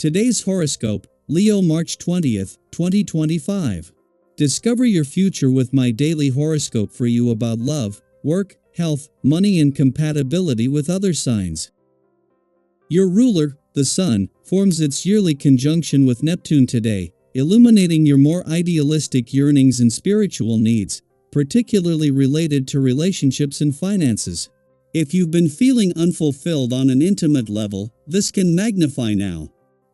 Today's horoscope, Leo March 20th, 2025. Discover your future with my daily horoscope for you about love, work, health, money and compatibility with other signs. Your ruler, the Sun, forms its yearly conjunction with Neptune today, illuminating your more idealistic yearnings and spiritual needs, particularly related to relationships and finances. If you've been feeling unfulfilled on an intimate level, this can magnify now.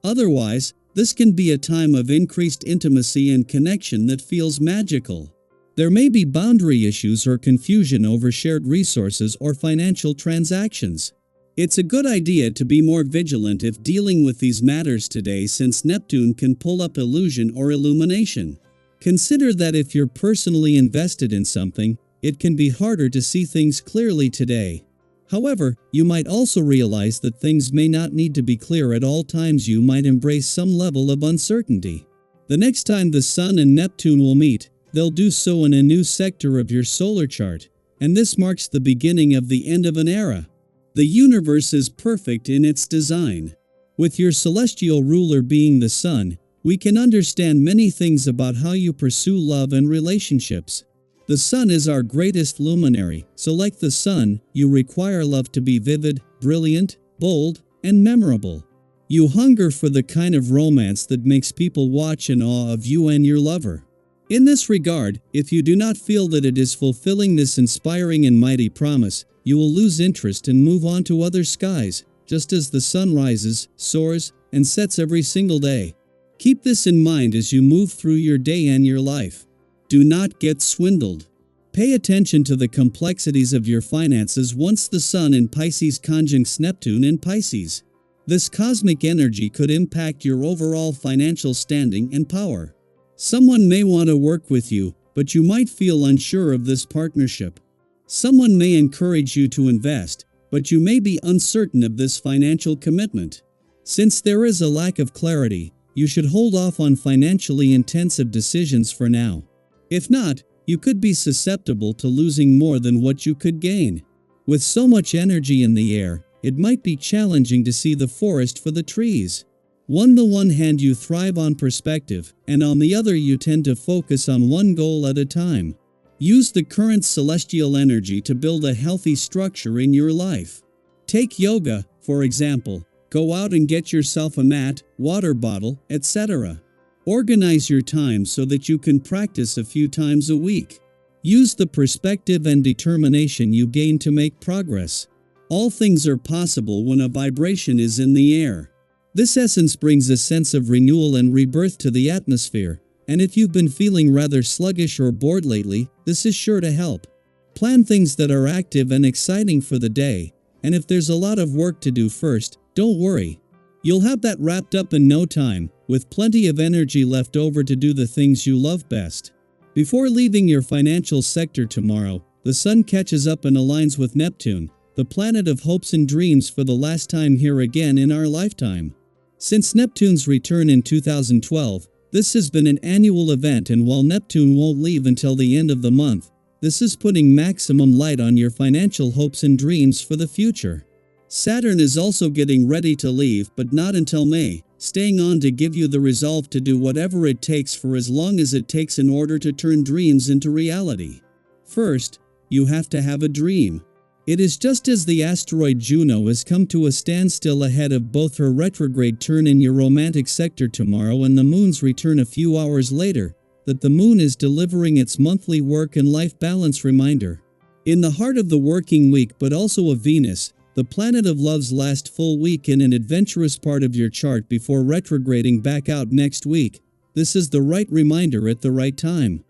Otherwise, this can be a time of increased intimacy and connection that feels magical. There may be boundary issues or confusion over shared resources or financial transactions. It's a good idea to be more vigilant if dealing with these matters today, since Neptune can pull up illusion or illumination. Consider that if you're personally invested in something, it can be harder to see things clearly today. However, you might also realize that things may not need to be clear at all times. You might embrace some level of uncertainty. The next time the Sun and Neptune will meet, they'll do so in a new sector of your solar chart, and this marks the beginning of the end of an era. The universe is perfect in its design. With your celestial ruler being the Sun, we can understand many things about how you pursue love and relationships. The Sun is our greatest luminary, so like the Sun, you require love to be vivid, brilliant, bold, and memorable. You hunger for the kind of romance that makes people watch in awe of you and your lover. In this regard, if you do not feel that it is fulfilling this inspiring and mighty promise, you will lose interest and move on to other skies, just as the Sun rises, soars, and sets every single day. Keep this in mind as you move through your day and your life. Do not get swindled. Pay attention to the complexities of your finances once the Sun in Pisces conjuncts Neptune in Pisces. This cosmic energy could impact your overall financial standing and power. Someone may want to work with you, but you might feel unsure of this partnership. Someone may encourage you to invest, but you may be uncertain of this financial commitment. Since there is a lack of clarity, you should hold off on financially intensive decisions for now. If not, you could be susceptible to losing more than what you could gain. With so much energy in the air, it might be challenging to see the forest for the trees. On the one hand, you thrive on perspective, and on the other you tend to focus on one goal at a time. Use the current celestial energy to build a healthy structure in your life. Take yoga, for example. Go out and get yourself a mat, water bottle, etc. Organize your time so that you can practice a few times a week. Use the perspective and determination you gain to make progress. All things are possible when a vibration is in the air. This essence brings a sense of renewal and rebirth to the atmosphere, and if you've been feeling rather sluggish or bored lately, this is sure to help. Plan things that are active and exciting for the day, and if there's a lot of work to do first, don't worry. You'll have that wrapped up in no time, with plenty of energy left over to do the things you love best. Before leaving your financial sector tomorrow, the Sun catches up and aligns with Neptune, the planet of hopes and dreams, for the last time here again in our lifetime. Since Neptune's return in 2012, this has been an annual event, and while Neptune won't leave until the end of the month, this is putting maximum light on your financial hopes and dreams for the future. Saturn is also getting ready to leave, but not until May, staying on to give you the resolve to do whatever it takes for as long as it takes in order to turn dreams into reality. First, you have to have a dream. It is just as the asteroid Juno has come to a standstill ahead of both her retrograde turn in your romantic sector tomorrow and the Moon's return a few hours later, that the Moon is delivering its monthly work and life balance reminder. In the heart of the working week, but also of Venus, the planet of love's last full week in an adventurous part of your chart before retrograding back out next week, this is the right reminder at the right time.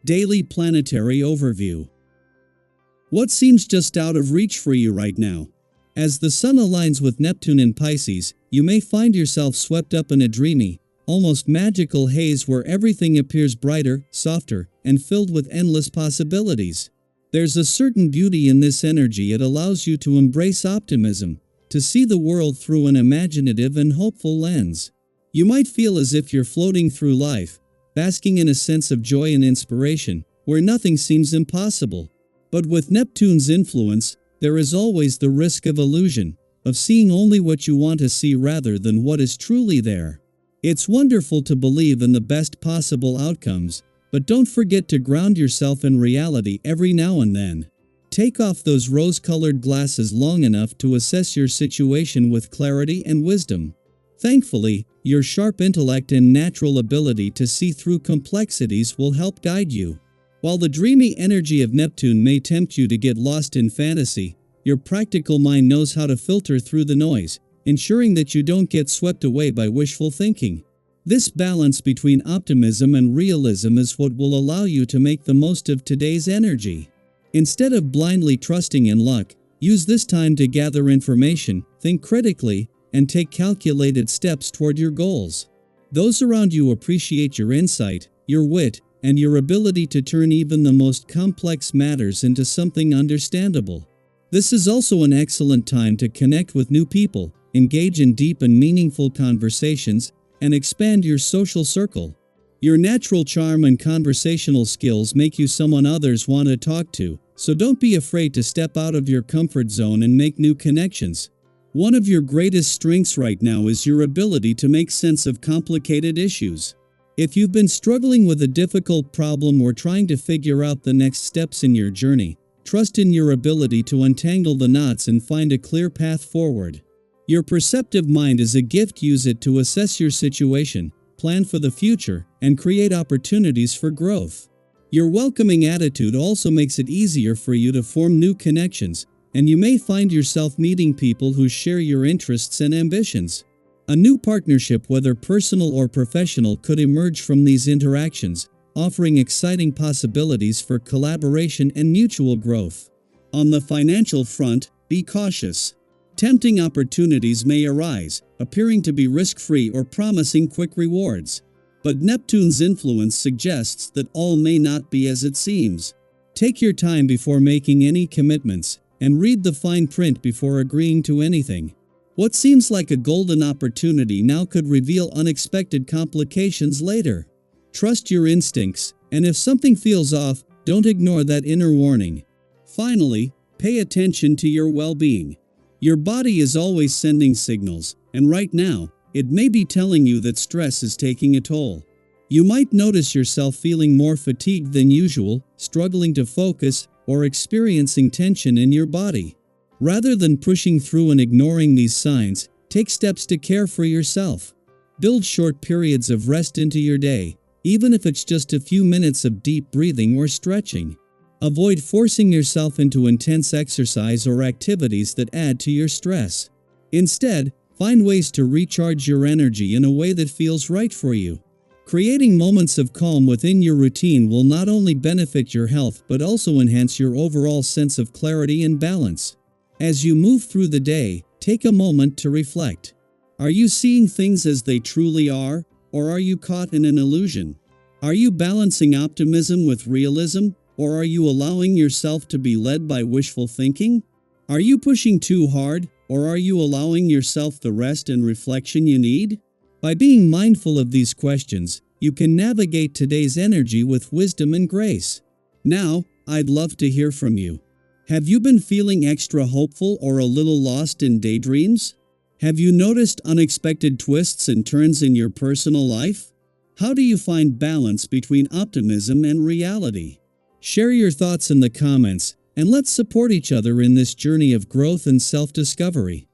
Daily Planetary Overview. What seems just out of reach for you right now? As the Sun aligns with Neptune in Pisces, you may find yourself swept up in a dreamy, almost magical haze where everything appears brighter, softer, and filled with endless possibilities. There's a certain beauty in this energy. It allows you to embrace optimism, to see the world through an imaginative and hopeful lens. You might feel as if you're floating through life, basking in a sense of joy and inspiration, where nothing seems impossible. But with Neptune's influence, there is always the risk of illusion, of seeing only what you want to see rather than what is truly there. It's wonderful to believe in the best possible outcomes, but don't forget to ground yourself in reality every now and then. Take off those rose-colored glasses long enough to assess your situation with clarity and wisdom. Thankfully, your sharp intellect and natural ability to see through complexities will help guide you. While the dreamy energy of Neptune may tempt you to get lost in fantasy, your practical mind knows how to filter through the noise, ensuring that you don't get swept away by wishful thinking. This balance between optimism and realism is what will allow you to make the most of today's energy. Instead of blindly trusting in luck, use this time to gather information, think critically, and take calculated steps toward your goals. Those around you appreciate your insight, your wit, and your ability to turn even the most complex matters into something understandable. This is also an excellent time to connect with new people, engage in deep and meaningful conversations, and expand your social circle. Your natural charm and conversational skills make you someone others want to talk to, so don't be afraid to step out of your comfort zone and make new connections. One of your greatest strengths right now is your ability to make sense of complicated issues. If you've been struggling with a difficult problem or trying to figure out the next steps in your journey, trust in your ability to untangle the knots and find a clear path forward. Your perceptive mind is a gift. Use it to assess your situation, plan for the future, and create opportunities for growth. Your welcoming attitude also makes it easier for you to form new connections, and you may find yourself meeting people who share your interests and ambitions. A new partnership, whether personal or professional, could emerge from these interactions, offering exciting possibilities for collaboration and mutual growth. On the financial front, be cautious. Tempting opportunities may arise, appearing to be risk-free or promising quick rewards. But Neptune's influence suggests that all may not be as it seems. Take your time before making any commitments, and read the fine print before agreeing to anything. What seems like a golden opportunity now could reveal unexpected complications later. Trust your instincts, and if something feels off, don't ignore that inner warning. Finally, pay attention to your well-being. Your body is always sending signals, and right now, it may be telling you that stress is taking a toll. You might notice yourself feeling more fatigued than usual, struggling to focus, or experiencing tension in your body. Rather than pushing through and ignoring these signs, take steps to care for yourself. Build short periods of rest into your day, even if it's just a few minutes of deep breathing or stretching. Avoid forcing yourself into intense exercise or activities that add to your stress. Instead, find ways to recharge your energy in a way that feels right for you. Creating moments of calm within your routine will not only benefit your health but also enhance your overall sense of clarity and balance. As you move through the day, take a moment to reflect. Are you seeing things as they truly are, or are you caught in an illusion? Are you balancing optimism with realism, or are you allowing yourself to be led by wishful thinking? Are you pushing too hard, or are you allowing yourself the rest and reflection you need? By being mindful of these questions, you can navigate today's energy with wisdom and grace. Now, I'd love to hear from you. Have you been feeling extra hopeful or a little lost in daydreams? Have you noticed unexpected twists and turns in your personal life? How do you find balance between optimism and reality? Share your thoughts in the comments, and let's support each other in this journey of growth and self-discovery.